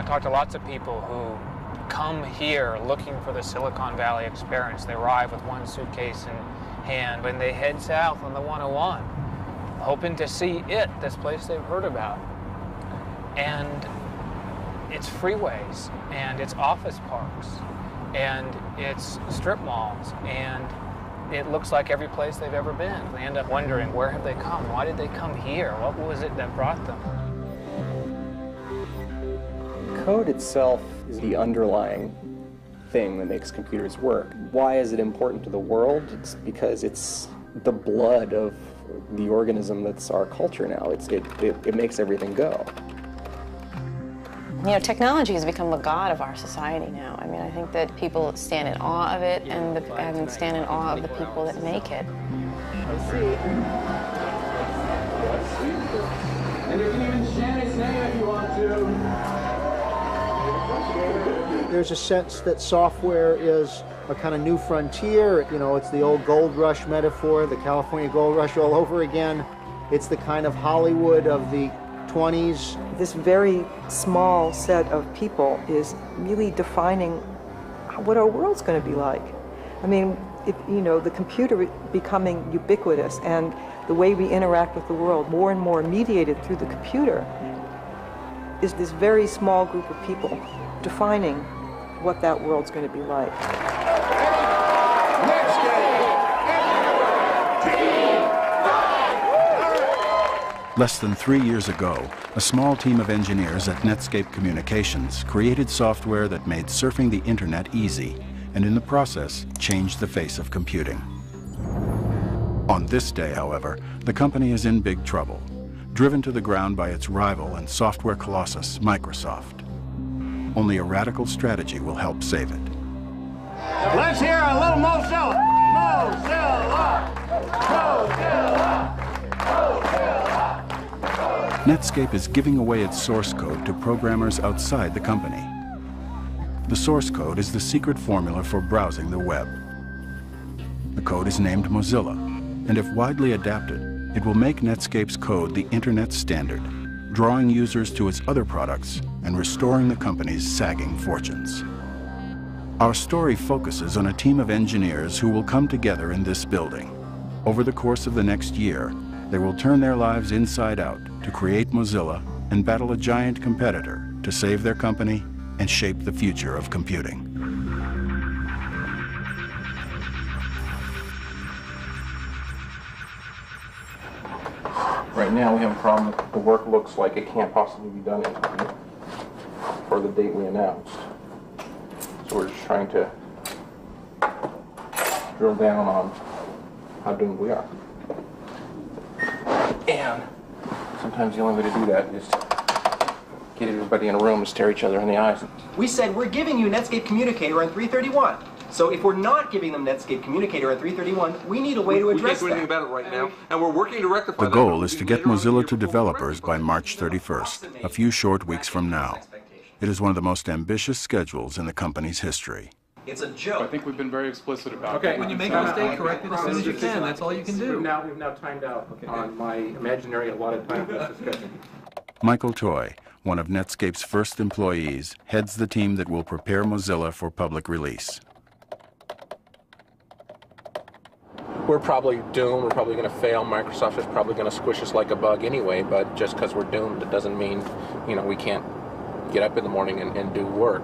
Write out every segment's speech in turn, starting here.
talked to lots of people who come here looking for the Silicon Valley experience. They arrive with one suitcase in hand, and they head south on the 101, hoping to see this place they've heard about. And it's freeways, and it's office parks, and it's strip malls, and it looks like every place they've ever been. They end up wondering, where have they come? Why did they come here? What was it that brought them? Code itself is the underlying thing that makes computers work. Why is it important to the world? It's because it's the blood of the organism that's our culture now. It makes everything go. You know, technology has become the god of our society now. I mean, I think that people stand in awe of it and stand in awe of the people that make it. And you can even chant his name if you want to. There's a sense that software is a kind of new frontier. You know, it's the old gold rush metaphor, the California gold rush all over again. It's the kind of Hollywood of the 20s. This very small set of people is really defining what our world's going to be like. I mean, you know, the computer becoming ubiquitous and the way we interact with the world more and more mediated through the computer is this very small group of people defining what that world's going to be like. Less than 3 years ago, a small team of engineers at Netscape Communications created software that made surfing the internet easy, and in the process, changed the face of computing. On this day, however, the company is in big trouble, driven to the ground by its rival and software colossus, Microsoft. Only a radical strategy will help save it. Let's hear a little Mozilla! Mozilla! Mozilla! Mozilla! Netscape is giving away its source code to programmers outside the company. The source code is the secret formula for browsing the web. The code is named Mozilla, and if widely adapted, it will make Netscape's code the internet standard, drawing users to its other products and restoring the company's sagging fortunes. Our story focuses on a team of engineers who will come together in this building. Over the course of the next year, they will turn their lives inside out to create Mozilla and battle a giant competitor to save their company and shape the future of computing. Right now we have a problem. The work looks like it can't possibly be done in time for the date we announced. So we're just trying to drill down on how doomed we are. And sometimes the only way to do that is to get everybody in a room and stare each other in the eyes. We said we're giving you Netscape Communicator on 331. So if we're not giving them Netscape Communicator on 331, we need a way to address that. We can't do anything about it right now, and we're working to rectify that. The goal is to get Mozilla to developers by March 31st, a few short weeks from now. It is one of the most ambitious schedules in the company's history. It's a joke. I think we've been very explicit about it. Okay, when you make a mistake, correct it as soon as you can. That's all you can do. We've now timed out on my imaginary allotted time for this discussion. Michael Toy, one of Netscape's first employees, heads the team that will prepare Mozilla for public release. We're probably doomed. We're probably going to fail. Microsoft is probably going to squish us like a bug anyway, but just because we're doomed, it doesn't mean, you know, we can't get up in the morning and do work.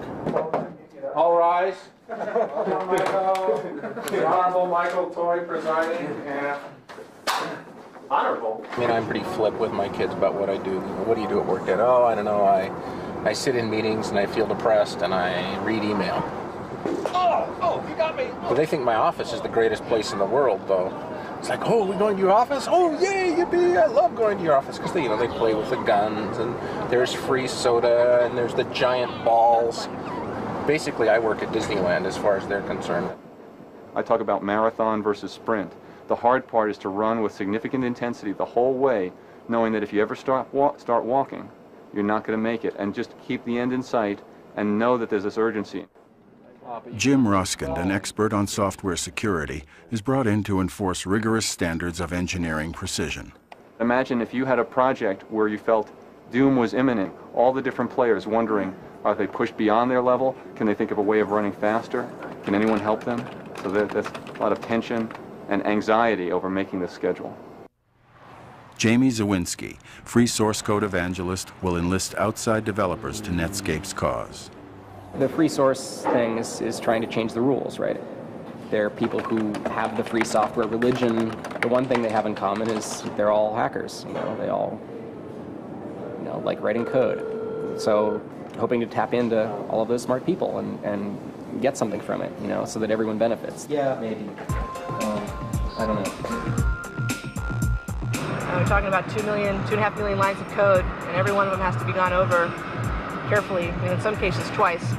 All rise. The Honorable Michael Toy presiding, and honorable. I mean, I'm pretty flip with my kids about what I do. What do you do at work, Dad? Oh, I don't know. I sit in meetings and I feel depressed and I read email. Oh, you got me. But they think my office is the greatest place in the world, though. It's like, oh, we're going to your office? Oh, yay, yippee, I love going to your office. Because, they play with the guns, and there's free soda, and there's the giant balls. Basically, I work at Disneyland as far as they're concerned. I talk about marathon versus sprint. The hard part is to run with significant intensity the whole way, knowing that if you ever start walking, you're not going to make it. And just keep the end in sight and know that there's this urgency. Jim Ruskind, an expert on software security, is brought in to enforce rigorous standards of engineering precision. Imagine if you had a project where you felt doom was imminent, all the different players wondering, Are they pushed beyond their level? Can they think of a way of running faster? Can anyone help them? So there's a lot of tension and anxiety over making this schedule. Jamie Zawinski, free source code evangelist, will enlist outside developers to Netscape's cause. The free source thing is trying to change the rules, right? There are people who have the free software religion. The one thing they have in common is they're all hackers. They all, like writing code. So hoping to tap into all of those smart people and get something from it, so that everyone benefits. Yeah, maybe. I don't know. We're talking about 2.5 million lines of code, and every one of them has to be gone over carefully, and in some cases twice.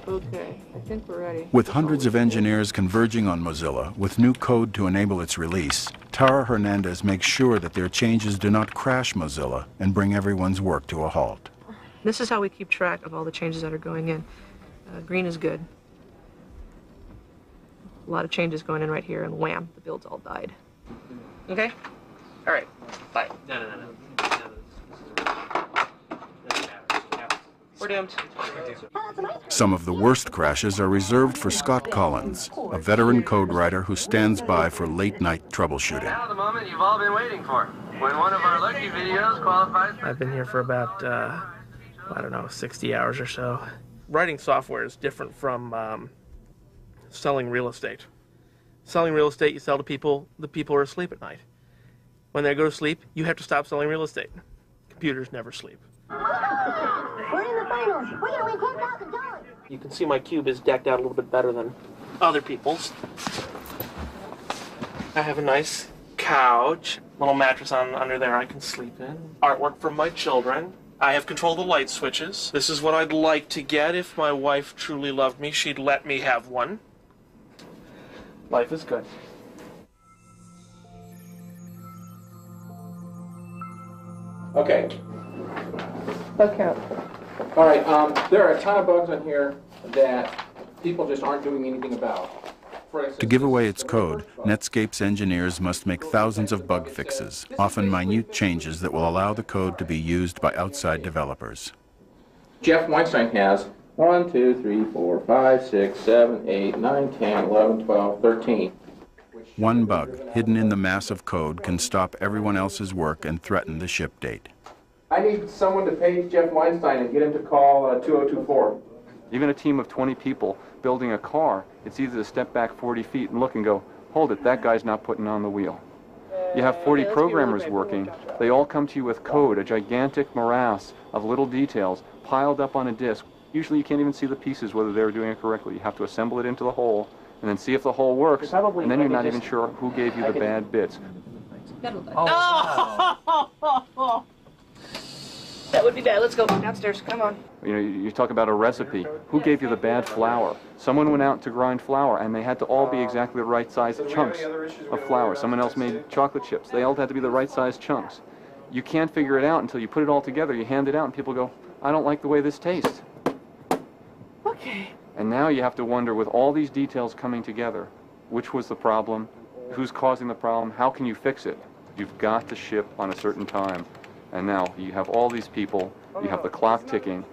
Okay, I think we're ready. With hundreds of engineers converging on Mozilla with new code to enable its release, Tara Hernandez makes sure that their changes do not crash Mozilla and bring everyone's work to a halt. This is how we keep track of all the changes that are going in. Green is good. A lot of changes going in right here, and wham, the build's all died. Okay? All right, bye. No. We're doomed. Some of the worst crashes are reserved for Scott Collins, a veteran code writer who stands by for late-night troubleshooting. Now the moment you've all been waiting for, when one of our lucky videos qualifies. I've been here for about, 60 hours or so. Writing software is different from selling real estate. Selling real estate, you sell to people, the people are asleep at night. When they go to sleep, you have to stop selling real estate. Computers never sleep. We're in the finals. We're gonna win $10,000. You can see my cube is decked out a little bit better than other people's. I have a nice couch, little mattress under there I can sleep in. Artwork from my children. I have control of the light switches. This is what I'd like to get. If my wife truly loved me, she'd let me have one. Life is good. Okay. Okay. All right. There are a ton of bugs on here that people just aren't doing anything about. For instance, To give away its code, Netscape's engineers must make thousands of bug fixes, often minute changes that will allow the code to be used by outside developers. Jeff Weinstein has 1, 2, 3, 4, 5, 6, 7, 8, 9, 10, 11, 12, 13. One bug, hidden in the mass of code, can stop everyone else's work and threaten the ship date. I need someone to page Jeff Weinstein and get him to call 2024. Even a team of 20 people building a car, it's easy to step back 40 feet and look and go, hold it, that guy's not putting on the wheel. You have 40 programmers working. They all come to you with code, a gigantic morass of little details piled up on a disk. Usually you can't even see the pieces, whether they're doing it correctly. You have to assemble it into the whole and then see if the whole works, and then you're not even sure who gave you the bad bits. Oh. That would be bad. Let's go downstairs. Come on. You talk about a recipe. Who gave you the bad flour? Someone went out to grind flour, and they had to all be exactly the right size chunks of flour. Someone else made chocolate chips. They all had to be the right size chunks. You can't figure it out until you put it all together. You hand it out, and people go, I don't like the way this tastes. Okay. And now you have to wonder, with all these details coming together, which was the problem, who's causing the problem, how can you fix it? You've got to ship on a certain time. And now you have all these people, you have the clock ticking,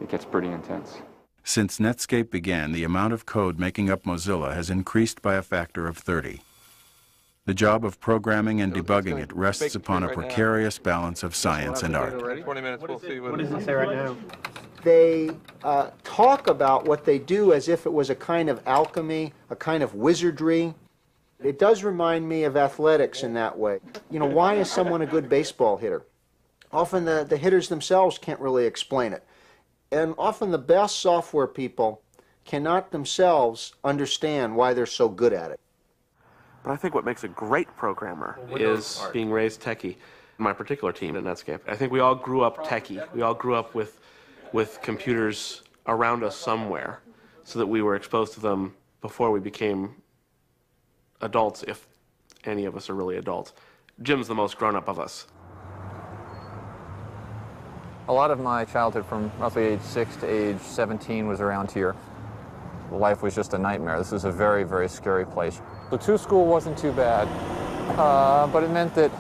it gets pretty intense. Since Netscape began, the amount of code making up Mozilla has increased by a factor of 30. The job of programming and debugging it rests upon a precarious balance of science and art. 20 minutes, we'll see what does it say right now? They talk about what they do as if it was a kind of alchemy, a kind of wizardry. It does remind me of athletics in that way. Why is someone a good baseball hitter? Often the hitters themselves can't really explain it. And often the best software people cannot themselves understand why they're so good at it. But I think what makes a great programmer is being raised techie. My particular team at Netscape, I think we all grew up techie. We all grew up with computers around us somewhere, so that we were exposed to them before we became adults, if any of us are really adults. Jim's the most grown-up of us. A lot of my childhood from roughly age 6 to age 17 was around here. Life was just a nightmare. This is a very, very scary place. The school wasn't too bad, but it meant that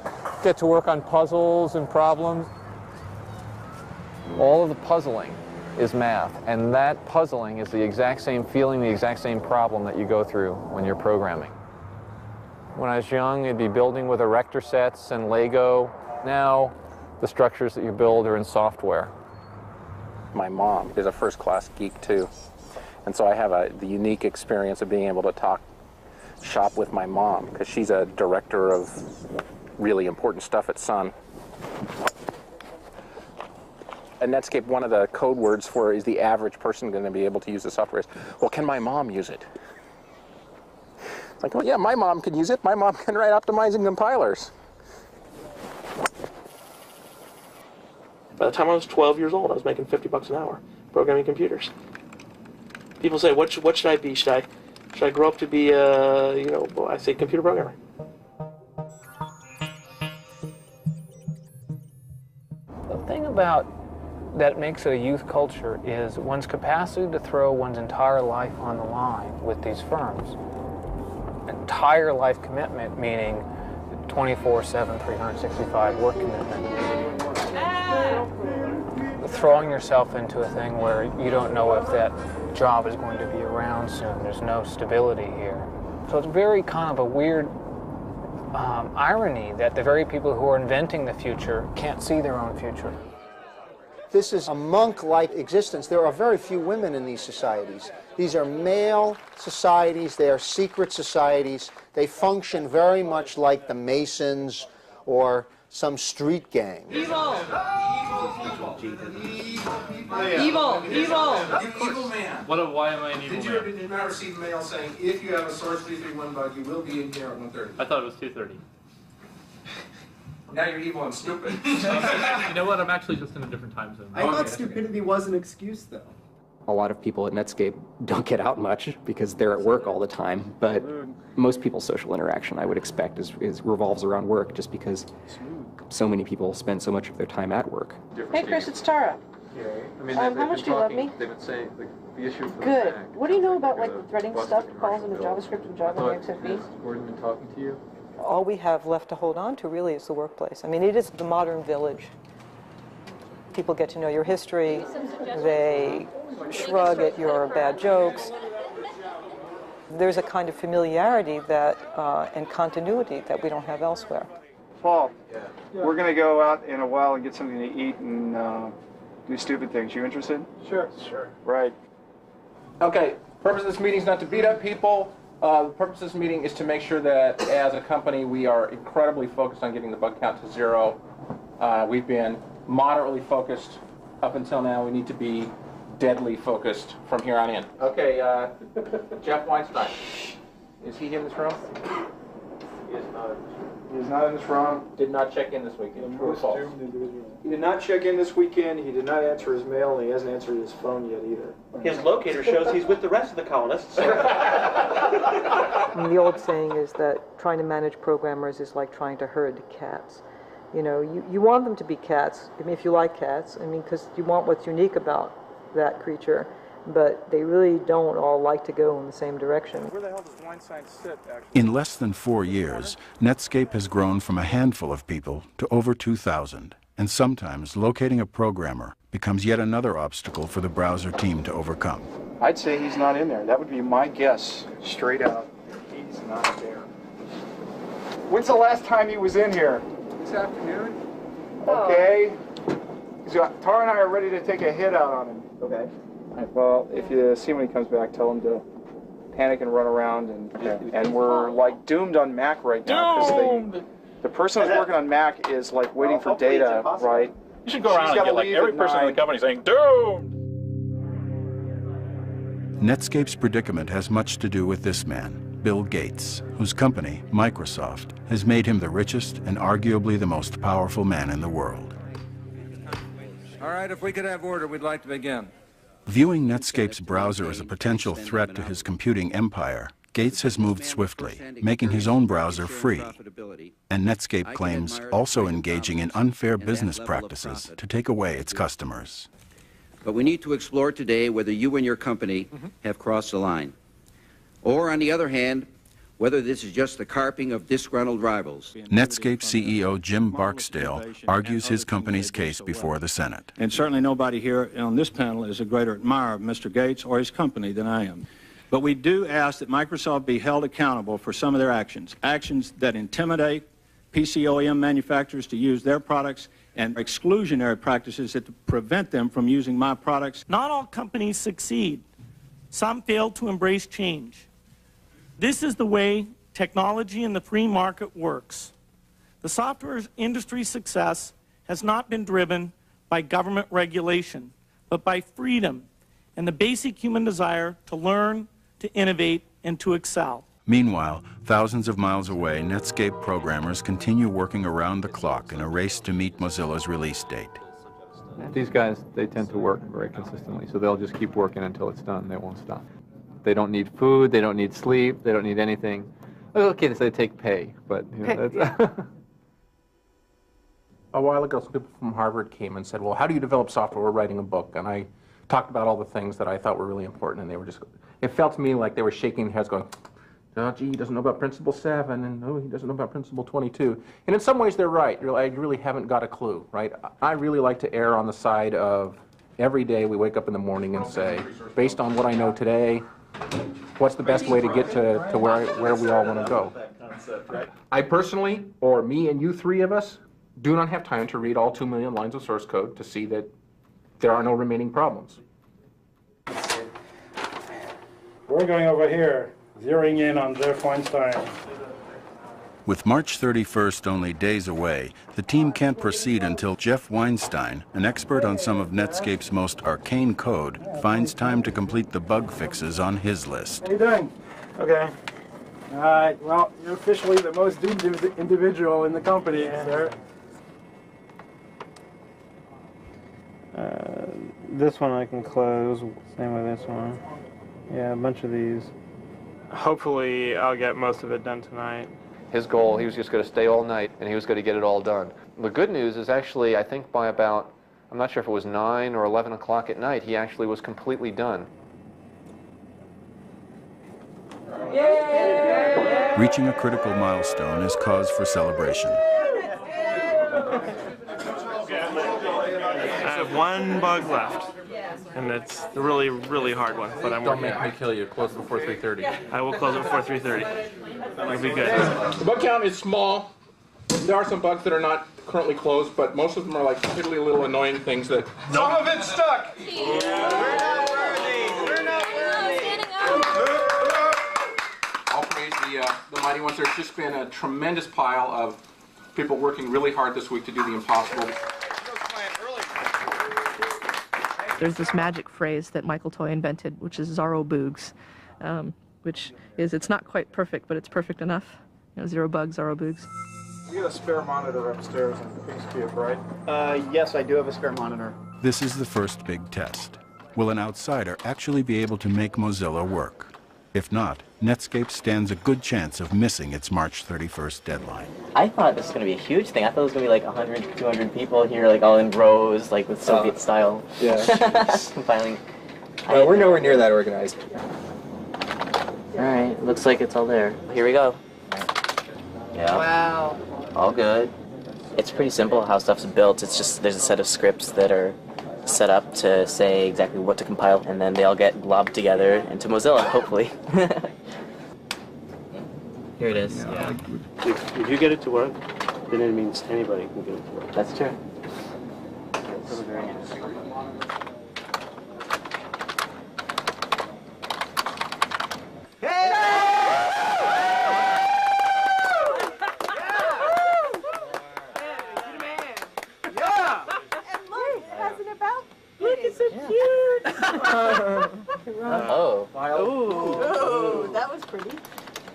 I get to work on puzzles and problems. All of the puzzling is math, and that puzzling is the exact same feeling, the exact same problem that you go through when you're programming. When I was young, you'd be building with erector sets and Lego. Now, the structures that you build are in software. My mom is a first-class geek, too. And so I have the unique experience of being able to shop with my mom, because she's a director of really important stuff at Sun. At Netscape, one of the code words for is the average person going to be able to use the software is, well, can my mom use it? It's like, well, yeah, my mom can use it. My mom can write optimizing compilers. By the time I was 12 years old, I was making $50 an hour programming computers. People say, what should I be? Should I grow up to be I say computer programmer. The thing that makes it a youth culture is one's capacity to throw one's entire life on the line with these firms. Entire life commitment, meaning 24/7, 365 work commitment. Throwing yourself into a thing where you don't know if that job is going to be around soon. There's no stability here. So it's very kind of a weird irony that the very people who are inventing the future can't see their own future. This is a monk-like existence. There are very few women in these societies. These are male societies. They are secret societies. They function very much like the Masons or some street gang. Evil! Evil! Evil man. Why am I an evil man? Did you not receive mail saying, if you have a Source 331 bug, you will be in here at 1:30? I thought it was 2:30. Now you're evil and stupid. You know what? I'm actually just in a different time zone. I thought stupidity was an excuse, though. A lot of people at Netscape don't get out much because they're at work all the time, but most people's social interaction, I would expect, revolves around work, just because so many people spend so much of their time at work. Hey, Chris, it's Tara. I mean, how much do you love me? They've been saying the issue. Good. What do you know about like the threading stuff, calls into JavaScript and Java and XFE? Has Gordon been talking to you? All we have left to hold on to really is the workplace. I mean, it is the modern village. People get to know your history. They shrug at your bad jokes. There's a kind of familiarity that and continuity that we don't have elsewhere. Paul, we're going to go out in a while and get something to eat and do stupid things. You interested? Sure. Right. Okay, purpose of this meeting is not to beat up people. The purpose of this meeting is to make sure that as a company we are incredibly focused on getting the bug count to 0. We've been moderately focused up until now. We need to be deadly focused from here on in. Okay, Jeff Weinstein. Is he in this room? He is not. He is not in this room. Did not check in this weekend. True or false? He did not check in this weekend. He did not answer his mail, and he hasn't answered his phone yet either. His locator shows he's with the rest of the colonists. And the old saying is that trying to manage programmers is like trying to herd cats. You know, you want them to be cats. I mean, if you like cats, I mean, because you want what's unique about that creature, but they really don't all like to go in the same direction. Where the hell does Weinstein sit, actually? In less than 4 years, Netscape has grown from a handful of people to over 2,000, and sometimes locating a programmer becomes yet another obstacle for the browser team to overcome. I'd say he's not in there. That would be my guess, straight out. He's not there. When's the last time he was in here? This afternoon. Okay. Tara and I are ready to take a hit out on him. Okay. Well, if you see him when he comes back, tell him to panic and run around, and we're like doomed on Mac right now because the person who's working on Mac is like waiting for data, right? You should go around and get like every person in the company saying doomed. Netscape's predicament has much to do with this man, Bill Gates, whose company, Microsoft, has made him the richest and arguably the most powerful man in the world. All right, if we could have order, we'd like to begin. Viewing Netscape's browser as a potential threat to his computing empire, Gates has moved swiftly, making his own browser free, and Netscape claims also engaging in unfair business practices to take away its customers. But we need to explore today whether you and your company have crossed the line. Or, on the other hand, whether this is just the carping of disgruntled rivals. Netscape CEO Jim Barksdale argues his company's case before the Senate. And certainly nobody here on this panel is a greater admirer of Mr. Gates or his company than I am. But we do ask that Microsoft be held accountable for some of their actions that intimidate PC OEM manufacturers to use their products, and exclusionary practices that prevent them from using my products. Not all companies succeed. Some fail to embrace change. This is the way technology in the free market works. The software industry's success has not been driven by government regulation, but by freedom and the basic human desire to learn, to innovate, and to excel. Meanwhile, thousands of miles away, Netscape programmers continue working around the clock in a race to meet Mozilla's release date. These guys, they tend to work very consistently, so they'll just keep working until it's done. They won't stop. They don't need food, they don't need sleep, they don't need anything. Okay, they take pay, but you know, that's A while ago, some people from Harvard came and said, well, how do you develop software? We're writing a book. And I talked about all the things that I thought were really important, and they were just, it felt to me like they were shaking their heads going, oh, gee, he doesn't know about Principle 7, and oh, he doesn't know about Principle 22. And in some ways, they're right. I really haven't got a clue, right? I really like to err on the side of every day we wake up in the morning and say, based on what I know today, what's the best way to get to where we all want to go? I personally, or me and you three of us, do not have time to read all 2 million lines of source code to see that there are no remaining problems. We're going over here, zeroing in on Jeff Weinstein. With March 31st only days away, the team can't proceed until Jeff Weinstein, an expert on some of Netscape's most arcane code, finds time to complete the bug fixes on his list. How you doing? Okay. All right, well, you're officially the most doomed individual in the company, sir. This one I can close, same with this one. Yeah, a bunch of these. Hopefully I'll get most of it done tonight. his goal. He was just going to stay all night, and he was going to get it all done. The good news is actually, I think by about, I'm not sure if it was 9 or 11 o'clock at night, he actually was completely done. Reaching a critical milestone is cause for celebration. I have one bug left, and it's the really, really hard one, but I'm working on it. Don't make me kill you. Close before 3:30. I will close it before 3:30. It'll be good. The bug count is small. There are some bugs that are not currently closed, but most of them are like piddly little annoying things that... Some of it's stuck! I'll praise the mighty ones. There's just been a tremendous pile of people working really hard this week to do the impossible. There's this magic phrase that Michael Toy invented, which is Zaro Boogs, which is, it's not quite perfect, but it's perfect enough. You know, 0 bugs, 0 boogs. You got a spare monitor upstairs in the King's Cube, right? Yes, I do have a spare monitor. This is the first big test. Will an outsider actually be able to make Mozilla work? If not, Netscape stands a good chance of missing its March 31st deadline. I thought this was going to be a huge thing. I thought it was going to be like 100, 200 people here, like all in rows, like with Soviet style. Yeah. Compiling. We're nowhere near that organized. All right, looks like it's all there. Here we go. Yeah. Wow. All good. It's pretty simple how stuff's built. It's just there's a set of scripts that are set up to say exactly what to compile, and then they all get globbed together into Mozilla, hopefully. Here it is. Yeah. If you get it to work, then it means anybody can get it to work. That's true. Oh. Oh, that was pretty.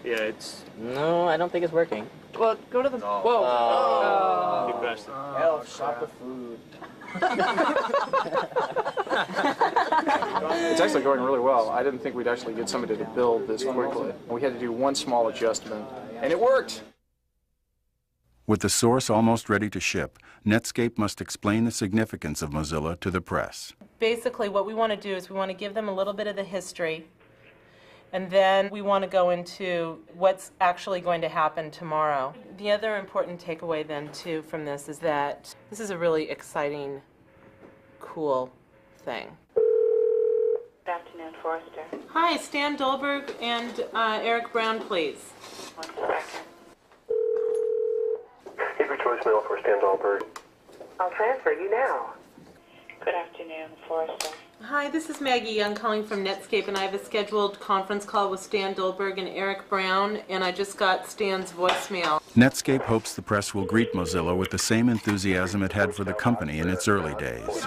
Yeah, it's... No, I don't think it's working. Well, go to the... Whoa. You crashed it. Elf, shop the food. It's actually going really well. I didn't think we'd actually get somebody to build this quickly. We had to do one small adjustment, and it worked. With the source almost ready to ship, Netscape must explain the significance of Mozilla to the press. Basically, what we want to do is we want to give them a little bit of the history, And then we want to go into what's actually going to happen tomorrow. The other important takeaway then too from this is that this is a really exciting, cool thing. Good afternoon, Forrester. Hi, Stan Dolberg and Eric Brown, please. 1 second. Give your voicemail for Stan Dahlberg. I'll transfer you now. Good afternoon, Forrester. Hi, this is Maggie Young calling from Netscape, and I have a scheduled conference call with Stan Dolberg and Eric Brown, and I just got Stan's voicemail. Netscape hopes the press will greet Mozilla with the same enthusiasm it had for the company in its early days.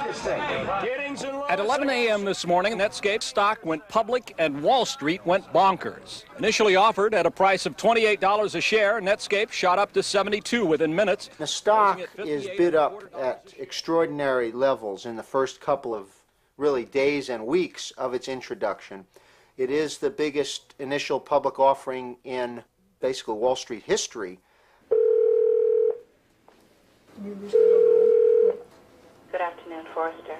At 11 a.m. this morning, Netscape stock went public and Wall Street went bonkers. Initially offered at a price of $28 a share, Netscape shot up to $72 within minutes. The stock is bid up at extraordinary levels in the first couple of really days and weeks of its introduction. It is the biggest initial public offering in basically Wall Street history. Good afternoon, Forrester.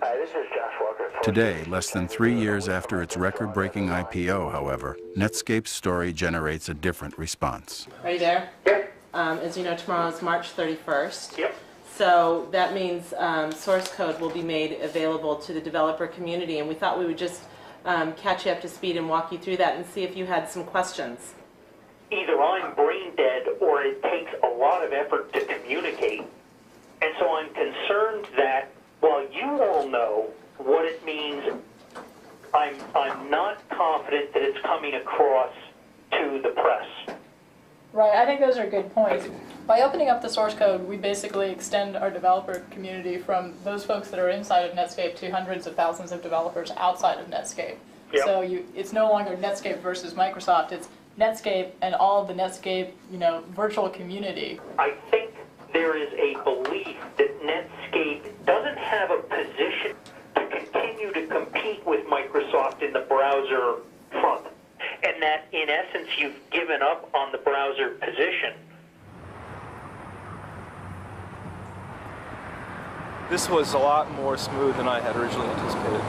Hi, this is Josh Walker. Today, less than 3 years after its record-breaking IPO, however, Netscape's story generates a different response. Are you there? Yep. As you know, tomorrow is March 31st. Yep. So that means source code will be made available to the developer community, and we thought we would just catch you up to speed and walk you through that and see if you had some questions. Either I'm brain dead or it takes a lot of effort to communicate. And so I'm concerned that while you all know what it means, I'm not confident that it's coming across to the press. Right, I think those are good points. By opening up the source code, we basically extend our developer community from those folks that are inside of Netscape to hundreds of thousands of developers outside of Netscape. Yep. So it's no longer Netscape versus Microsoft, it's Netscape and all of the Netscape, virtual community. I think there is a belief that Netscape doesn't have a position to continue to compete with Microsoft in the browser front, and that in essence you've given up on the browser position. This was a lot more smooth than I had originally anticipated,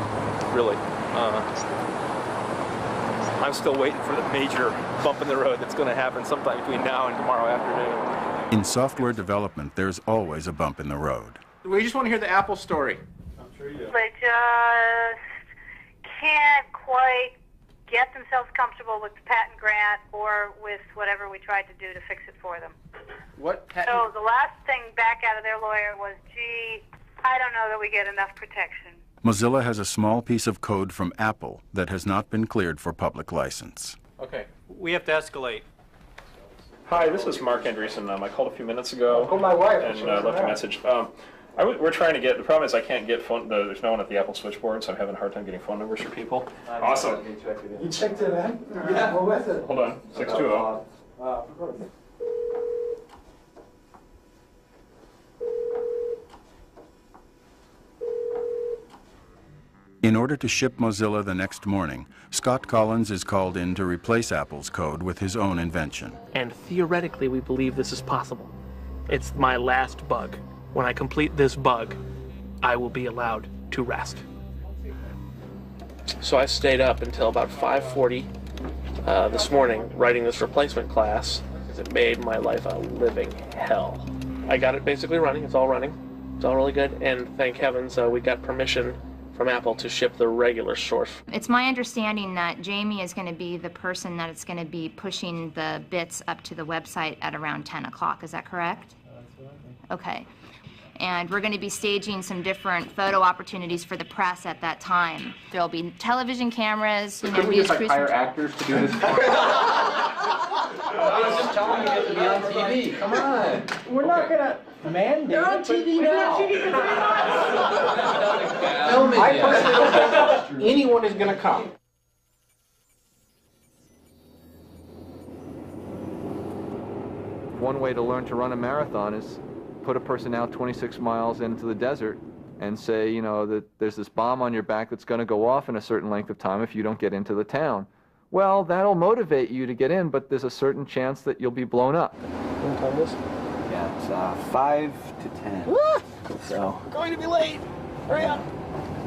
really. I'm still waiting for the major bump in the road that's going to happen sometime between now and tomorrow afternoon. In software development, there's always a bump in the road. We just want to hear the Apple story. I'm sure you do. They just can't quite get themselves comfortable with the patent grant or with whatever we tried to do to fix it for them. What patent? So the last thing back out of their lawyer was, gee, I don't know that we get enough protection. Mozilla has a small piece of code from Apple that has not been cleared for public license. Okay, we have to escalate. Hi, this is Mark Andreessen. I called a few minutes ago Oh, my wife. and left a message. We're trying to get, the problem is I can't get phone, there's no one at the Apple switchboard, so I'm having a hard time getting phone numbers for people. Awesome. You checked it in? Yeah. What was it? Hold on, 620. In order to ship Mozilla the next morning, Scott Collins is called in to replace Apple's code with his own invention. And theoretically, we believe this is possible. It's my last bug. When I complete this bug, I will be allowed to rest. So I stayed up until about 5:40 this morning writing this replacement class because it made my life a living hell. I got it basically running. It's all running. It's all really good. And thank heavens we got permission from Apple to ship the regular source. It's my understanding that Jamie is going to be the person that is going to be pushing the bits up to the website at around 10 o'clock. Is that correct? Okay. And we're going to be staging some different photo opportunities for the press at that time. There'll be television cameras, Can we just hire actors to do this? I was just telling you to be on TV. Come on. We're not going to mandate. They're on TV now. I personally don't think anyone is going to come. One way to learn to run a marathon is put a person out 26 miles into the desert and say, that there's this bomb on your back that's going to go off in a certain length of time if you don't get into the town. Well, that'll motivate you to get in, but there's a certain chance that you'll be blown up. What time is it? Yeah, it's 5 to 10. Woo! So. We're going to be late. Hurry up.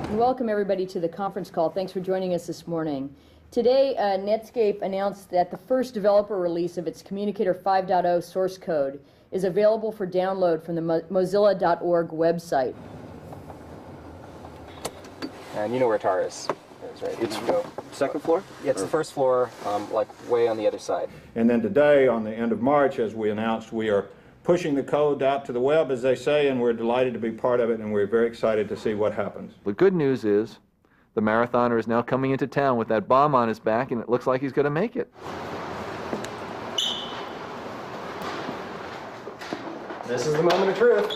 And welcome everybody to the conference call. Thanks for joining us this morning. Today, Netscape announced that the first developer release of its Communicator 5.0 source code is available for download from the Mozilla.org website. And you know where Tar is, right? It's second floor? Yeah, it's the first floor, like way on the other side. And then today, on the end of March, as we announced, we are pushing the code out to the web, as they say, and we're delighted to be part of it, and we're very excited to see what happens. The good news is the marathoner is now coming into town with that bomb on his back, and it looks like he's going to make it. This is the moment of truth.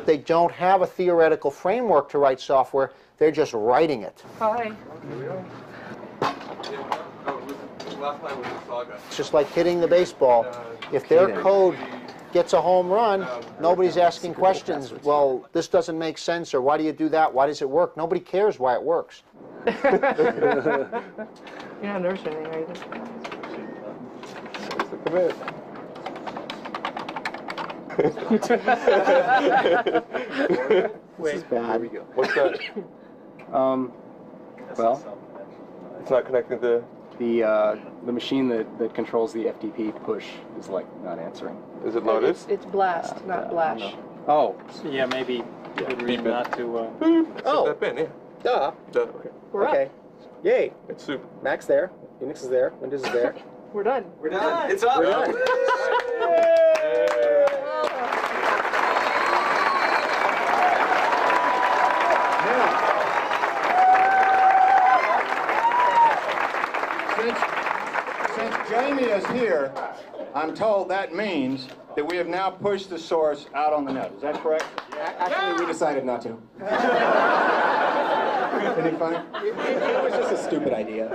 They don't have a theoretical framework to write software, they're just writing it. Hi. It's just like hitting the baseball. If their code gets a home run, nobody's asking questions. Well, this doesn't make sense, or why do you do that? Why does it work? Nobody cares why it works. You're not nursing anything, are This is bad. What's that? Well, It's not connecting to the machine that controls the FTP push is like not answering. Is it loaded? It's blast, not blash. No. Oh, Yeah, maybe good reason not to. Oh. That pin, yeah. duh. Okay. We're Okay. Yay. It's super. Mac's there. Unix is there. Windows is there. We're done. We're done. It's up. We're done. Since Jamie is here, I'm told that means that we have now pushed the source out on the net. Is that correct? Actually, we decided not to. Any funny? It was just a stupid idea.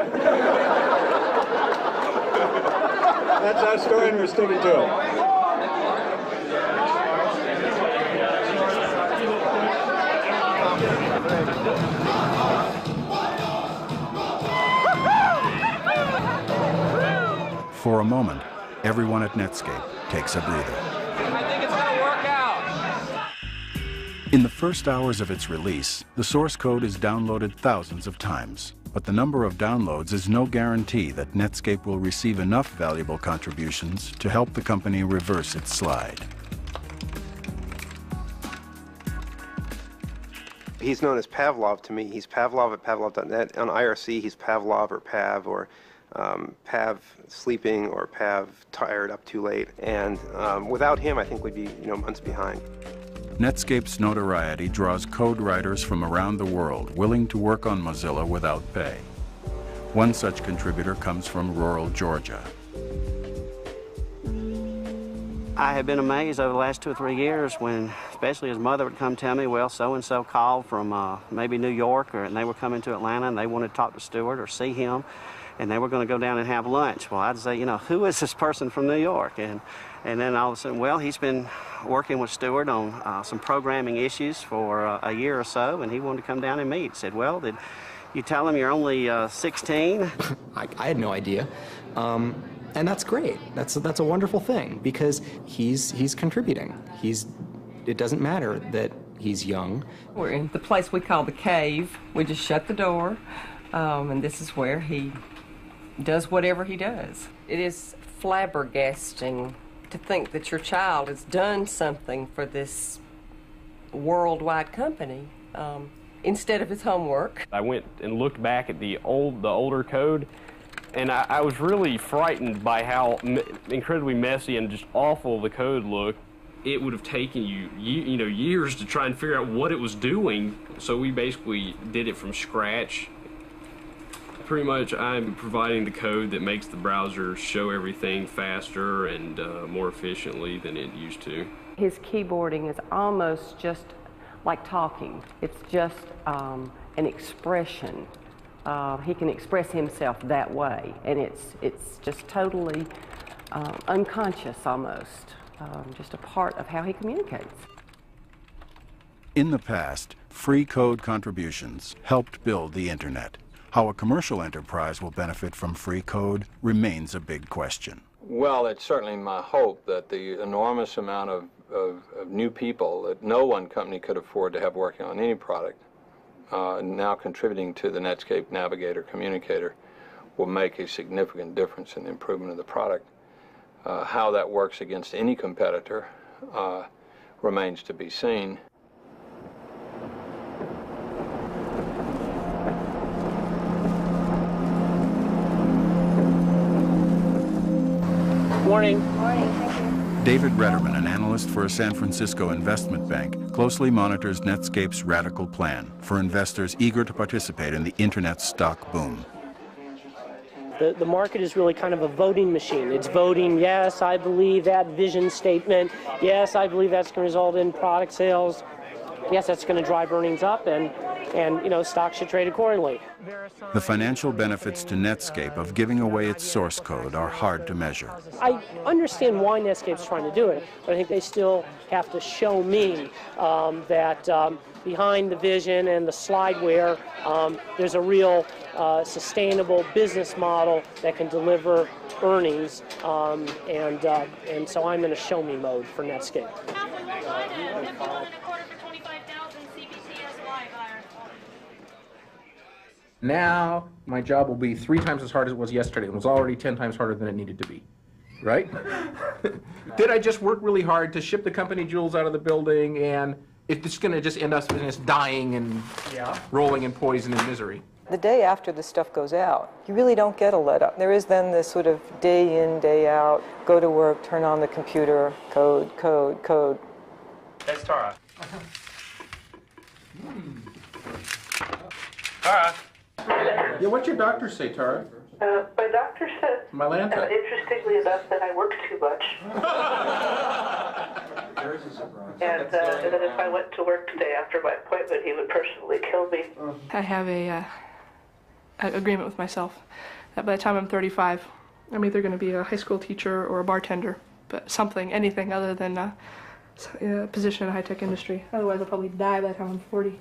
That's our story, and we're sticking to it. For a moment, everyone at Netscape takes a breather. I think it's going to work out. In the first hours of its release, the source code is downloaded thousands of times. But the number of downloads is no guarantee that Netscape will receive enough valuable contributions to help the company reverse its slide. He's known as Pavlov to me. He's Pavlov at Pavlov.net. On IRC, he's Pavlov or Pav or Pav sleeping or Pav tired up too late. And without him, I think we'd be months behind. Netscape's notoriety draws code writers from around the world willing to work on Mozilla without pay. One such contributor comes from rural Georgia. I have been amazed over the last 2 or 3 years when, especially his mother would come tell me, well, so-and-so called from maybe New York, and they were coming to Atlanta, and they wanted to talk to Stewart or see him, and they were going to go down and have lunch. Well, I'd say, who is this person from New York? And then all of a sudden, well, he's been working with Stewart on some programming issues for a year or so, and he wanted to come down and meet. Said, well, did you tell him you're only 16? I had no idea. And that's great. That's a wonderful thing because he's contributing. It doesn't matter that he's young. We're in the place we call the cave. We just shut the door, and this is where he does whatever he does. It is flabbergasting to think that your child has done something for this worldwide company instead of his homework. I went and looked back at the older code, and I was really frightened by how incredibly messy and just awful the code looked. It would have taken you years to try and figure out what it was doing, so we basically did it from scratch. Pretty much I'm providing the code that makes the browser show everything faster and more efficiently than it used to. His keyboarding is almost just like talking. It's just an expression. He can express himself that way, and it's just totally unconscious almost, just a part of how he communicates. In the past, free code contributions helped build the Internet. How a commercial enterprise will benefit from free code remains a big question. Well, it's certainly my hope that the enormous amount of new people that no one company could afford to have working on any product now contributing to the Netscape Navigator Communicator, will make a significant difference in the improvement of the product. How that works against any competitor remains to be seen. Morning. Morning, thank you. David Retterman, an analyst for a San Francisco investment bank, closely monitors Netscape's radical plan for investors eager to participate in the internet stock boom. The market is really kind of a voting machine. It's voting, yes, I believe that vision statement. Yes, I believe that's going to result in product sales. Yes, that's going to drive earnings up, and you know, stocks should trade accordingly. The financial benefits to Netscape of giving away its source code are hard to measure. I understand why Netscape's trying to do it, but I think they still have to show me that behind the vision and the slideware, there's a real sustainable business model that can deliver earnings, and so I'm in a show me mode for Netscape. Now my job will be 3 times as hard as it was yesterday. It was already 10 times harder than it needed to be, right? Did I just work really hard to ship the company jewels out of the building, and it's going to just end up in us dying and rolling in poison and misery? The day after this stuff goes out, you really don't get a let up. There is then this sort of day in, day out, go to work, turn on the computer, code, code, code. That's Tara. Tara. Yeah, what's your doctor say, Tara? My doctor said, Mylanta. interestingly enough, that I worked too much. And that if I went to work today after my appointment, he would personally kill me. I have an agreement with myself that by the time I'm 35, I'm either going to be a high school teacher or a bartender, but something, anything other than a position in the high-tech industry. Otherwise, I'll probably die by the time I'm 40.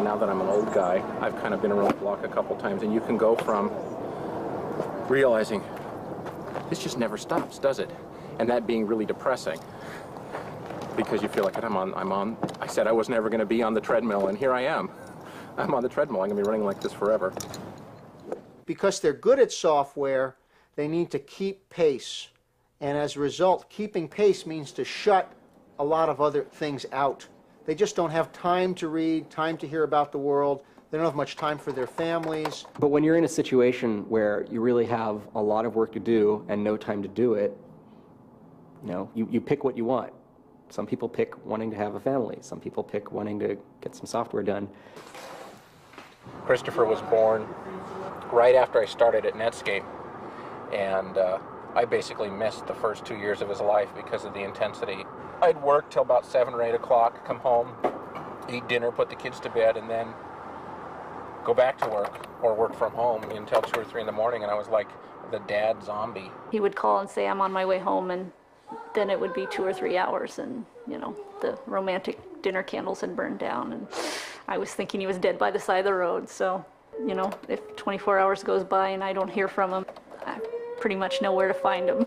Now that I'm an old guy, I've kind of been around the block a couple times, and you can go from realizing this just never stops, does it? And that being really depressing, because you feel like I said I was never going to be on the treadmill, and here I am. I'm on the treadmill. I'm going to be running like this forever. Because they're good at software, they need to keep pace. And as a result, keeping pace means to shut a lot of other things out. They just don't have time to read, time to hear about the world. They don't have much time for their families. But when you're in a situation where you really have a lot of work to do and no time to do it, you pick what you want. Some people pick wanting to have a family. Some people pick wanting to get some software done. Christopher was born right after I started at Netscape, and I basically missed the first 2 years of his life because of the intensity. I'd work till about 7 or 8 o'clock, come home, eat dinner, put the kids to bed, and then go back to work or work from home until 2 or 3 in the morning, and I was like the dad zombie. He would call and say, I'm on my way home, and then it would be 2 or 3 hours, and, the romantic dinner candles had burned down, and I was thinking he was dead by the side of the road, so, if 24 hours goes by and I don't hear from him, I pretty much know where to find him.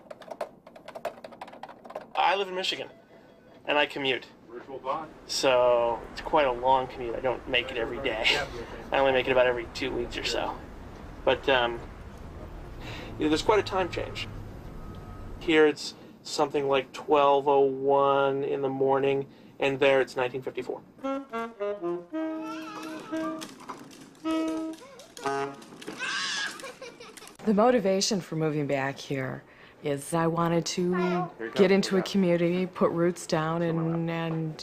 I live in Michigan, and I commute. So it's quite a long commute. I don't make it every day. I only make it about every 2 weeks or so. But there's quite a time change. Here it's something like 12:01 in the morning, and there it's 1954. The motivation for moving back here is I wanted to get into a community, put roots down, and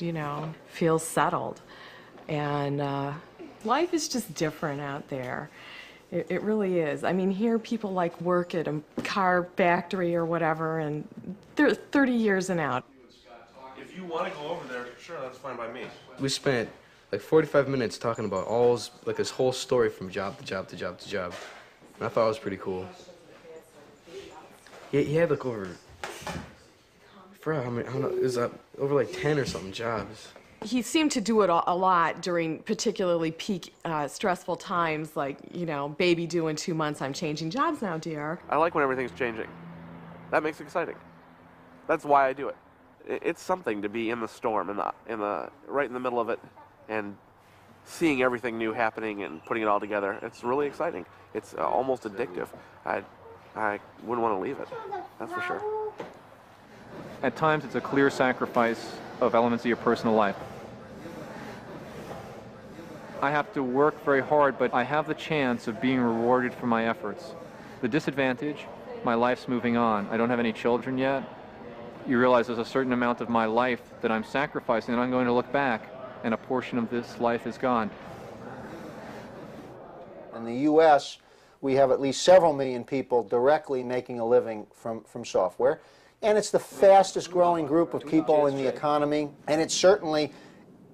feel settled. And life is just different out there. It really is. I mean, here people work at a car factory or whatever, and they're 30 years and out. If you want to go over there, sure, that's fine by me. We spent 45 minutes talking about this whole story from job to job to job to job. And I thought it was pretty cool. He had over, I forgot how many, I don't know, it was over 10 or something jobs. He seemed to do it a lot during particularly peak stressful times, baby due in 2 months, I'm changing jobs now, dear. I like when everything's changing. That makes it exciting. That's why I do it. It's something to be in the storm, right in the middle of it, and seeing everything new happening and putting it all together. It's really exciting. It's almost addictive. I wouldn't want to leave it, that's for sure. At times, it's a clear sacrifice of elements of your personal life. I have to work very hard, but I have the chance of being rewarded for my efforts. The disadvantage, my life's moving on. I don't have any children yet. You realize there's a certain amount of my life that I'm sacrificing, and I'm going to look back, and a portion of this life is gone. In the U.S., we have at least several million people directly making a living from software. And it's the fastest growing group of people in the economy. And it's certainly,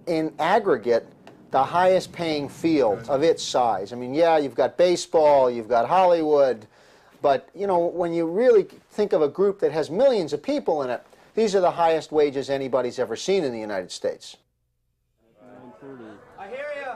in aggregate, the highest paying field of its size. I mean, yeah, you've got baseball, you've got Hollywood. But, you know, when you really think of a group that has millions of people in it, these are the highest wages anybody's ever seen in the United States. I hear you.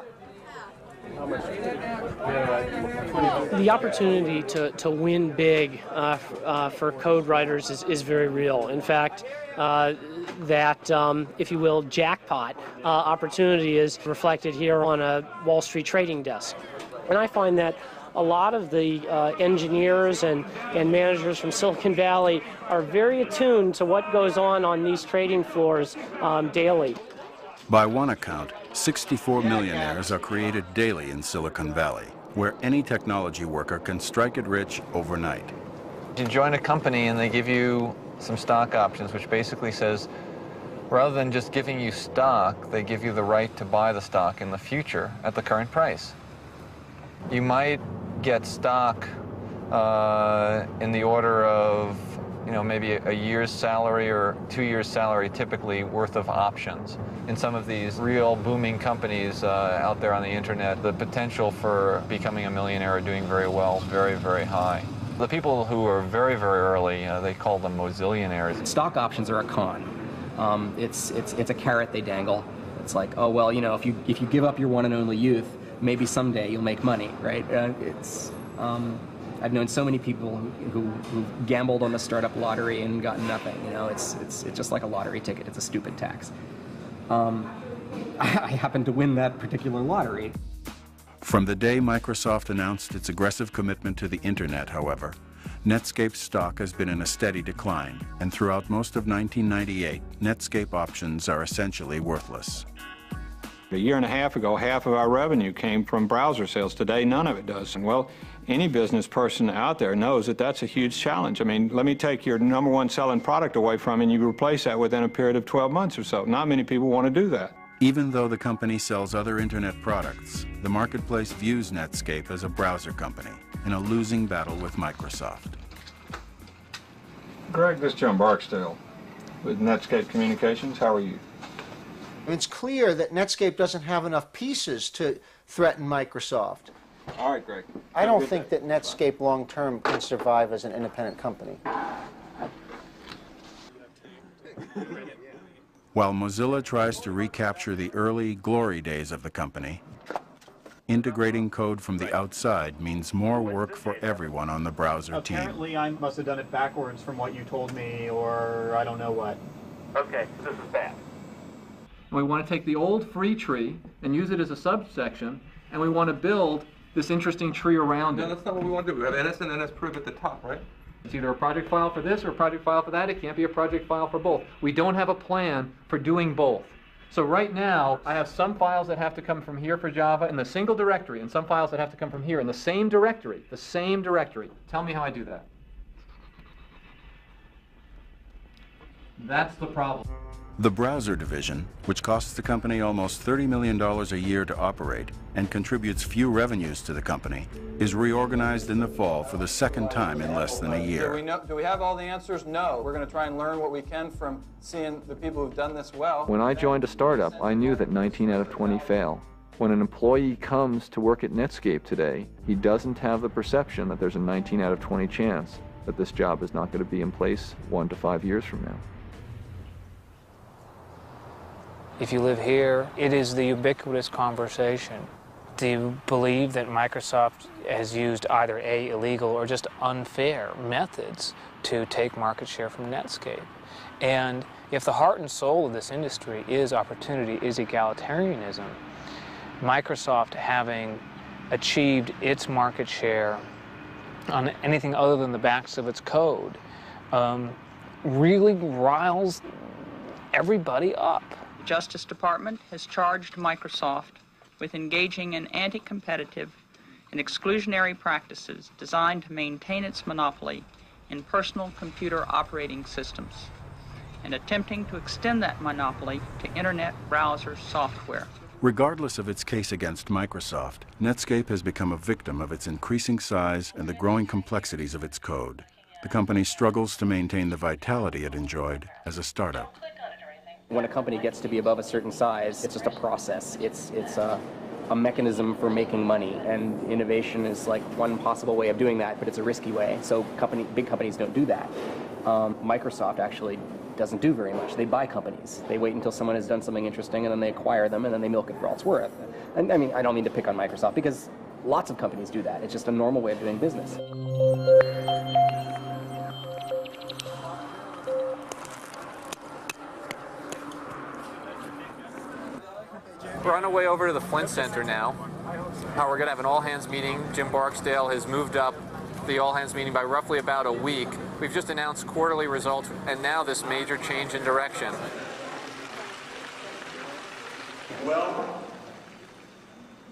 The opportunity to win big for code writers is very real. In fact, that, if you will, jackpot opportunity is reflected here on a Wall Street trading desk. And I find that a lot of the engineers and managers from Silicon Valley are very attuned to what goes on these trading floors daily. By one account, 64 millionaires are created daily in Silicon Valley, where any technology worker can strike it rich overnight. You join a company and they give you some stock options, which basically says, rather than just giving you stock, they give you the right to buy the stock in the future at the current price. You might get stock in the order of, you know, maybe a year's salary or 2 years' salary typically worth of options. In some of these real booming companies out there on the internet, the potential for becoming a millionaire or doing very well is very, very high. The people who are very, very early, they call them Mozillionaires. Stock options are a con. It's a carrot they dangle. It's like, oh, well, you know, if you give up your one and only youth, maybe someday you'll make money, right? I've known so many people who gambled on the startup lottery and gotten nothing. You know, it's just like a lottery ticket. It's a stupid tax. I happened to win that particular lottery. From the day Microsoft announced its aggressive commitment to the internet, however, Netscape's stock has been in a steady decline, and throughout most of 1998, Netscape options are essentially worthless. A year and a half ago, half of our revenue came from browser sales. Today, none of it does. And well, any business person out there knows that that's a huge challenge. I mean, let me take your #1 selling product away from you and you replace that within a period of 12 months or so. Not many people want to do that. Even though the company sells other internet products, the marketplace views Netscape as a browser company in a losing battle with Microsoft. Greg, this is Jim Barksdale with Netscape Communications. How are you? It's clear that Netscape doesn't have enough pieces to threaten Microsoft. All right, Greg. I don't think that Netscape long-term can survive as an independent company. While Mozilla tries to recapture the early glory days of the company, integrating code from the outside means more work for everyone on the browser team. Apparently, I must have done it backwards from what you told me, or I don't know what. Okay, this is bad. And we want to take the old free tree and use it as a subsection, and we want to build this interesting tree around it. No, that's not what we want to do. We have NS and NSPriv at the top, right? It's either a project file for this or a project file for that. It can't be a project file for both. We don't have a plan for doing both. So right now, I have some files that have to come from here for Java in the single directory, and some files that have to come from here in the same directory. The same directory. Tell me how I do that. That's the problem. The browser division, which costs the company almost $30 million a year to operate and contributes few revenues to the company, is reorganized in the fall for the second time in less than a year. Do we have all the answers? No. We're going to try and learn what we can from seeing the people who've done this well. When I joined a startup, I knew that 19 out of 20 fail. When an employee comes to work at Netscape today, he doesn't have the perception that there's a 19 out of 20 chance that this job is not going to be in place 1 to 5 years from now. If you live here, it is the ubiquitous conversation. Do you believe that Microsoft has used either A, illegal or just unfair methods to take market share from Netscape? And if the heart and soul of this industry is opportunity, is egalitarianism, Microsoft having achieved its market share on anything other than the backs of its code really riles everybody up. The Justice Department has charged Microsoft with engaging in anti-competitive and exclusionary practices designed to maintain its monopoly in personal computer operating systems and attempting to extend that monopoly to Internet browser software. Regardless of its case against Microsoft, Netscape has become a victim of its increasing size and the growing complexities of its code. The company struggles to maintain the vitality it enjoyed as a startup. When a company gets to be above a certain size, it's just a process. It's a mechanism for making money, and innovation is like one possible way of doing that, but it's a risky way. So big companies don't do that. Microsoft actually doesn't do very much. They buy companies. They wait until someone has done something interesting, and then they acquire them, and then they milk it for all it's worth. And I mean, I don't mean to pick on Microsoft, because lots of companies do that. It's just a normal way of doing business. We're on our way over to the Flint Center now. We're going to have an all-hands meeting. Jim Barksdale has moved up the all-hands meeting by roughly about a week. We've just announced quarterly results, and now this major change in direction. Well,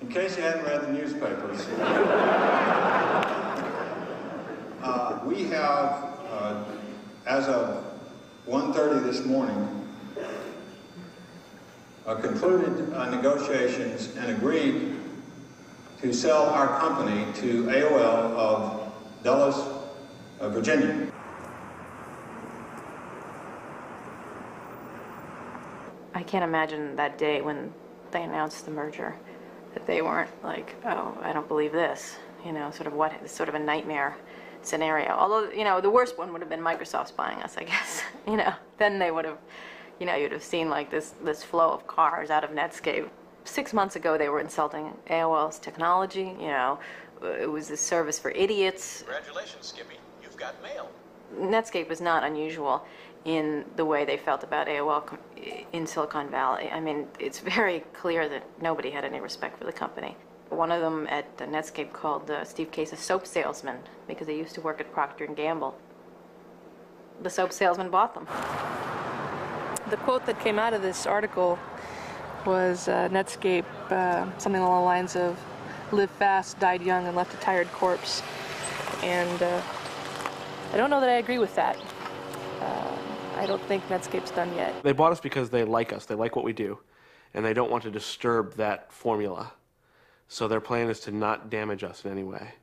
in case you hadn't read the newspapers, we have, as of 1:30 this morning, concluded negotiations and agreed to sell our company to AOL of Dulles, Virginia. I can't imagine that day when they announced the merger, that they weren't like, oh, I don't believe this, you know, sort of a nightmare scenario. Although, you know, the worst one would have been Microsoft's buying us, I guess. You know, then they would have, you know, you'd have seen like this flow of cars out of Netscape. 6 months ago, they were insulting AOL's technology. You know, it was a service for idiots. Congratulations, Skippy. You've got mail. Netscape is not unusual in the way they felt about AOL in Silicon Valley. I mean, it's very clear that nobody had any respect for the company. One of them at Netscape called Steve Case a soap salesman because he used to work at Procter & Gamble. The soap salesman bought them. The quote that came out of this article was Netscape, something along the lines of, "Live fast, died young, and left a tired corpse." And I don't know that I agree with that. I don't think Netscape's done yet. They bought us because they like us, they like what we do, and they don't want to disturb that formula. So their plan is to not damage us in any way.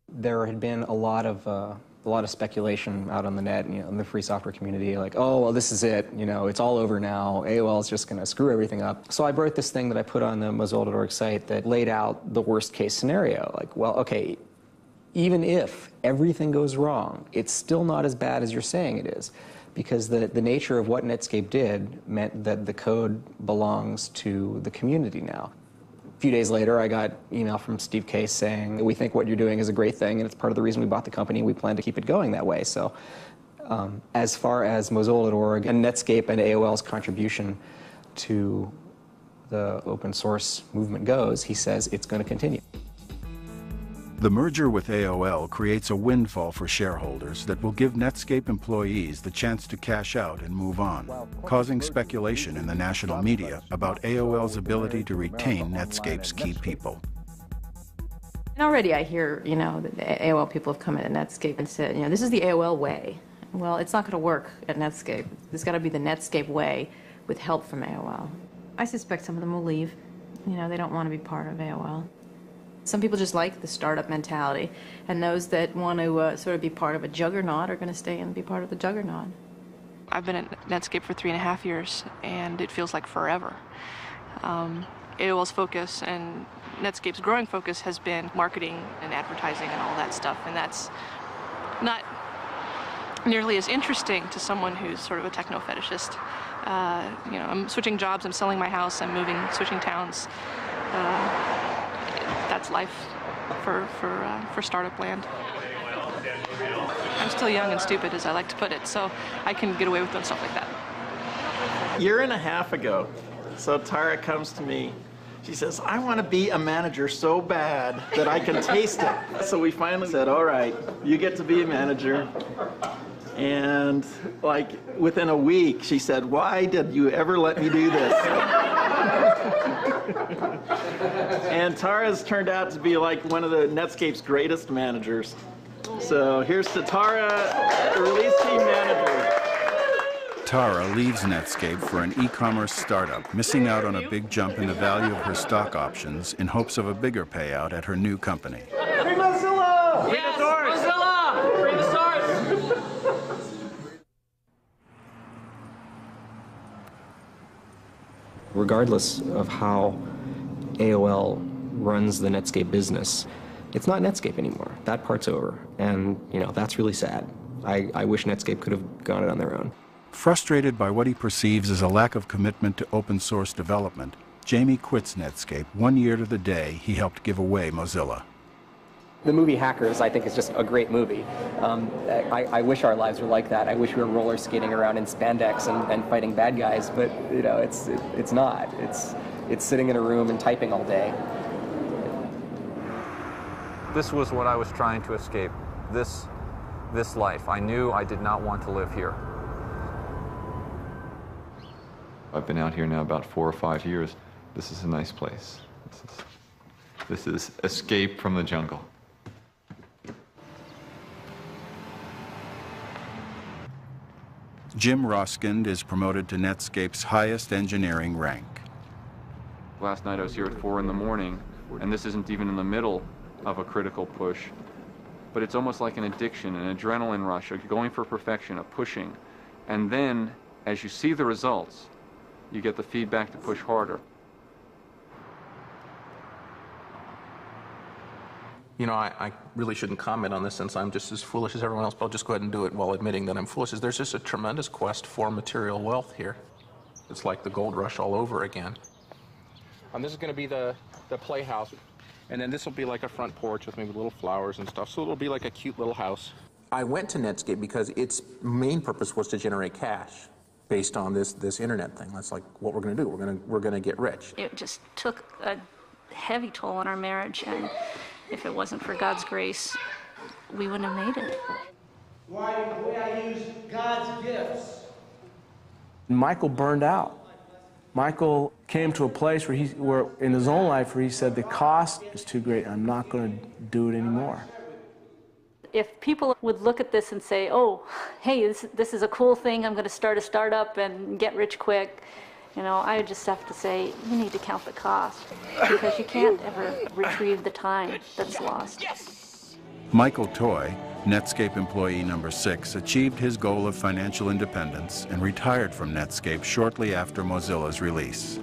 There had been a lot of speculation out on the net, you know, in the free software community, like, oh, well, this is it, you know, it's all over now, AOL is just going to screw everything up. So I wrote this thing that I put on the Mozilla.org site that laid out the worst case scenario. Like, well, okay, even if everything goes wrong, it's still not as bad as you're saying it is, because the nature of what Netscape did meant that the code belongs to the community now. A few days later, I got email from Steve Case saying, we think what you're doing is a great thing, and it's part of the reason we bought the company, and we plan to keep it going that way. So as far as Mozilla.org and Netscape and AOL's contribution to the open source movement goes, he says it's going to continue. The merger with AOL creates a windfall for shareholders that will give Netscape employees the chance to cash out and move on, causing speculation in the national media about AOL's ability to retain Netscape's key people. And already I hear, you know, the AOL people have come into Netscape and said, you know, this is the AOL way. Well, it's not going to work at Netscape. There's got to be the Netscape way with help from AOL. I suspect some of them will leave. You know, they don't want to be part of AOL. Some people just like the startup mentality, and those that want to sort of be part of a juggernaut are going to stay and be part of the juggernaut. I've been at Netscape for 3.5 years, and it feels like forever. AOL's focus and Netscape's growing focus has been marketing and advertising and all that stuff, and that's not nearly as interesting to someone who's sort of a techno-fetishist. You know, I'm switching jobs, I'm selling my house, I'm moving, switching towns. that's life for startup land. I'm still young and stupid, as I like to put it, so I can get away with doing stuff like that. A year and a half ago, so Tara comes to me. She says, I want to be a manager so bad that I can taste it. So we finally said, all right, you get to be a manager. And like within a week, she said, why did you ever let me do this? And Tara's turned out to be like one of the Netscape's greatest managers. So here's to Tara, the release team manager. Tara leaves Netscape for an e-commerce startup, missing out on a big jump in the value of her stock options in hopes of a bigger payout at her new company. Free Mozilla! Yes, Mozilla! Free the source! Regardless of how AOL runs the Netscape business, it's not Netscape anymore. That part's over, and that's really sad. I wish Netscape could have gone it on their own. Frustrated by what he perceives as a lack of commitment to open source development, Jamie quits Netscape 1 year to the day he helped give away Mozilla. The movie Hackers, I think, is just a great movie. I wish our lives were like that. I wish we were roller skating around in spandex and fighting bad guys, but it's not. It's sitting in a room and typing all day. This was what I was trying to escape, this life. I knew I did not want to live here. I've been out here now about 4 or 5 years. This is a nice place. This is escape from the jungle. Jim Roskind is promoted to Netscape's highest engineering rank. Last night I was here at 4 in the morning, and this isn't even in the middle of a critical push, but it's almost like an addiction, an adrenaline rush, a going for perfection, a pushing. And then, as you see the results, you get the feedback to push harder. I really shouldn't comment on this since I'm just as foolish as everyone else, but I'll just go ahead and do it while admitting that I'm foolish. There's just a tremendous quest for material wealth here. It's like the gold rush all over again. This is going to be the playhouse, and then this will be like a front porch with maybe little flowers and stuff, so it'll be like a cute little house. I went to Netscape because its main purpose was to generate cash based on this internet thing. That's like what we're going to do. We're going to get rich. It just took a heavy toll on our marriage, and if it wasn't for God's grace, we wouldn't have made it. Why the way I use God's gifts? Michael burned out. Michael came to a place where in his own life where he said the cost is too great. I'm not going to do it anymore. If people would look at this and say, oh, hey, this is a cool thing, I'm going to start a startup and get rich quick, I just have to say, you need to count the cost, because you can't ever retrieve the time that's lost. Michael Toy, Netscape employee number 6, achieved his goal of financial independence and retired from Netscape shortly after Mozilla's release.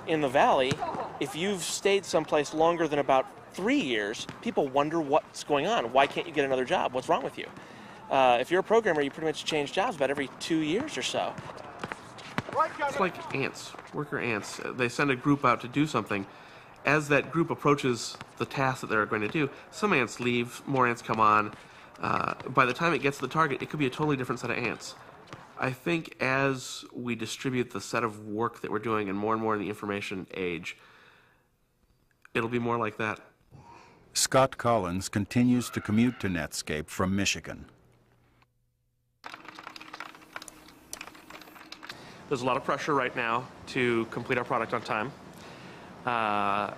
In the Valley, if you've stayed someplace longer than about 3 years, people wonder what's going on. Why can't you get another job? What's wrong with you? If you're a programmer, you pretty much change jobs about every 2 years or so. It's like ants, worker ants. They send a group out to do something. As that group approaches the task that they're going to do, some ants leave, more ants come on. By the time it gets to the target, it could be a totally different set of ants. I think as we distribute the set of work that we're doing and more in the information age, it'll be more like that. Scott Collins continues to commute to Netscape from Michigan. There's a lot of pressure right now to complete our product on time.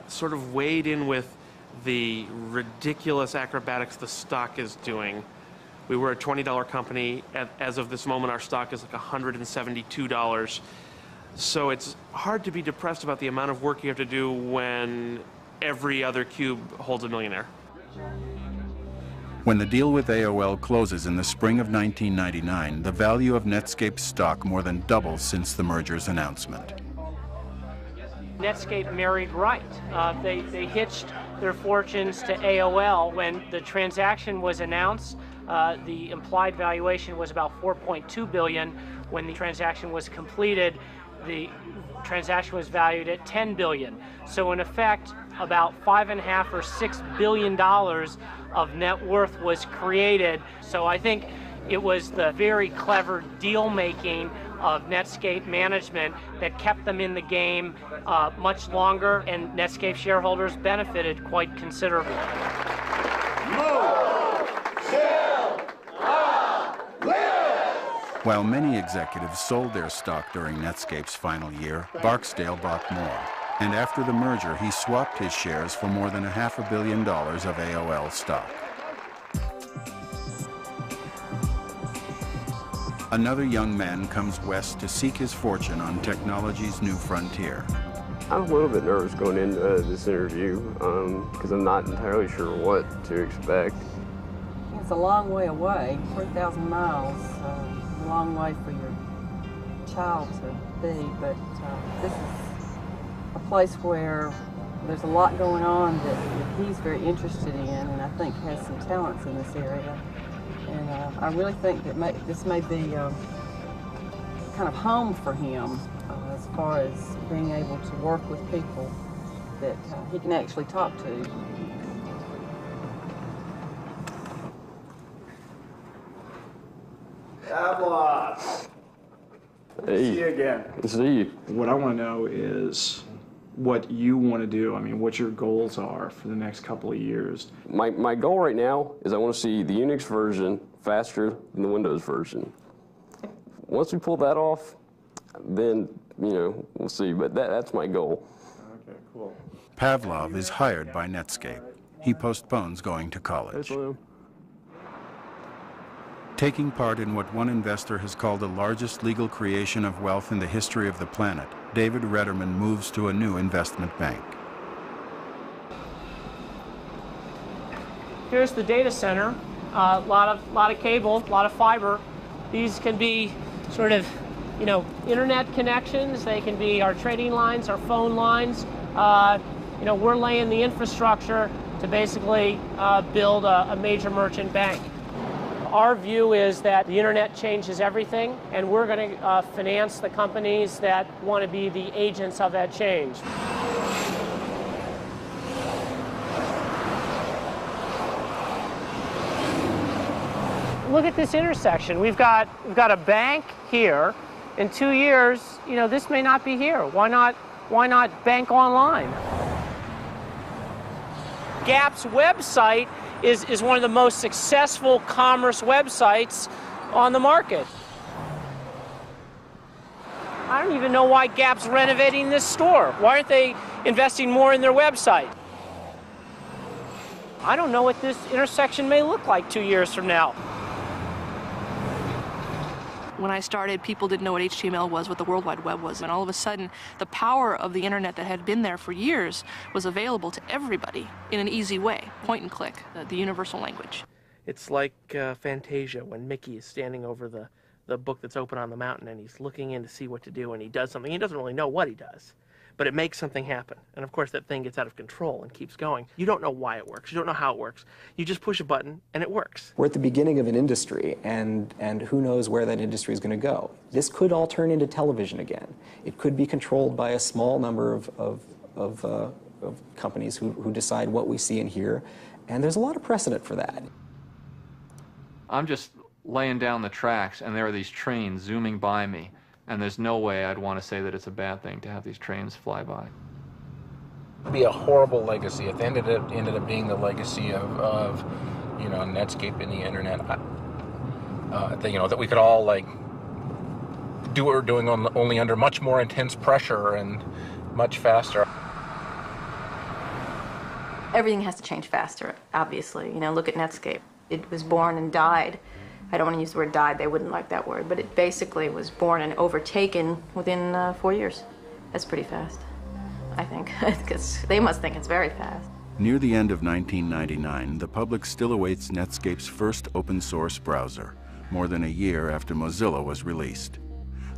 Sort of weighed in with the ridiculous acrobatics the stock is doing. We were a $20 company. As of this moment, our stock is like $172. So it's hard to be depressed about the amount of work you have to do when every other cube holds a millionaire. When the deal with AOL closes in the spring of 1999, the value of Netscape's stock more than doubles since the merger's announcement. Netscape married right. They hitched their fortunes to AOL when the transaction was announced. the implied valuation was about $4.2 billion. When the transaction was completed, the transaction was valued at $10 billion. So in effect, about $5.5 or $6 billion of net worth was created. So I think it was the very clever deal making of Netscape management that kept them in the game much longer, and Netscape shareholders benefited quite considerably. While many executives sold their stock during Netscape's final year, Barksdale bought more. And after the merger, he swapped his shares for more than $500 million of AOL stock. Another young man comes west to seek his fortune on technology's new frontier. I'm a little bit nervous going into this interview because I'm not entirely sure what to expect. It's a long way away, 3,000 miles, a long way for your child to be, but this is a place where there's a lot going on that he's very interested in, and I think has some talents in this area. And I really think that this may be kind of home for him as far as being able to work with people that he can actually talk to. Pavlov. Hey. See you again. See you. What I want to know is what you want to do. I mean, what your goals are for the next couple of years. My goal right now is I want to see the Unix version faster than the Windows version. Once we pull that off, then, you know, we'll see. But that's my goal. Okay, cool. Pavlov is hired by Netscape. He postpones going to college. Taking part in what one investor has called the largest legal creation of wealth in the history of the planet, David Retterman moves to a new investment bank. Here's the data center. A lot of cable, a lot of fiber. These can be sort of, you know, internet connections. They can be our trading lines, our phone lines. You know, we're laying the infrastructure to basically build a major merchant bank. Our view is that the internet changes everything, and we're going to finance the companies that want to be the agents of that change. Look at this intersection. We've got a bank here. In 2 years, you know, this may not be here. Why not bank online? Gap's website is one of the most successful commerce websites on the market. I don't even know why Gap's renovating this store. Why aren't they investing more in their website? I don't know what this intersection may look like 2 years from now. When I started, people didn't know what HTML was, what the World Wide Web was, and all of a sudden, the power of the internet that had been there for years was available to everybody in an easy way, point and click, the universal language. It's like Fantasia when Mickey is standing over the book that's open on the mountain and he's looking in to see what to do, and he does something. He doesn't really know what he does, but it makes something happen. And of course, that thing gets out of control and keeps going. You don't know why it works. You don't know how it works. You just push a button and it works. We're at the beginning of an industry, and who knows where that industry is going to go. This could all turn into television again. It could be controlled by a small number of companies who decide what we see and hear, and there's a lot of precedent for that. I'm just laying down the tracks, and there are these trains zooming by me, and there's no way I'd want to say that it's a bad thing to have these trains fly by. It'd be a horrible legacy. If it ended up being the legacy of you know, Netscape and the internet, that, you know, that we could all like do what we're doing only under much more intense pressure and much faster. Everything has to change faster, obviously. You know, look at Netscape. It was born and died. I don't want to use the word died, they wouldn't like that word, but it basically was born and overtaken within 4 years. That's pretty fast, I think, because they must think it's very fast. Near the end of 1999, the public still awaits Netscape's first open-source browser, more than a year after Mozilla was released.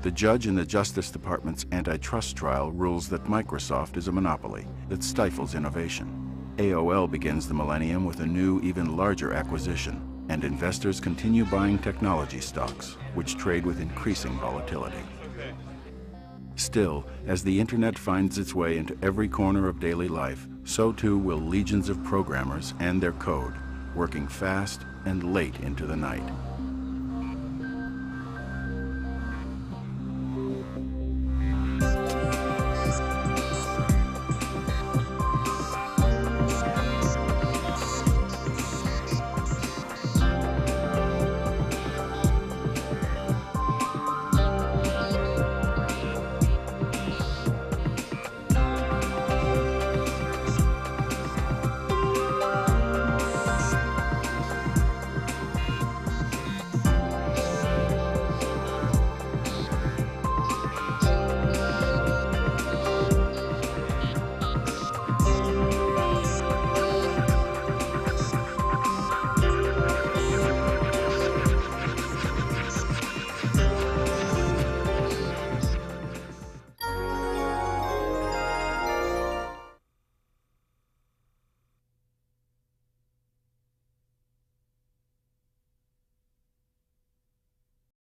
The judge in the Justice Department's antitrust trial rules that Microsoft is a monopoly that stifles innovation. AOL begins the millennium with a new, even larger acquisition, and investors continue buying technology stocks, which trade with increasing volatility. Still, as the internet finds its way into every corner of daily life, so too will legions of programmers and their code, working fast and late into the night.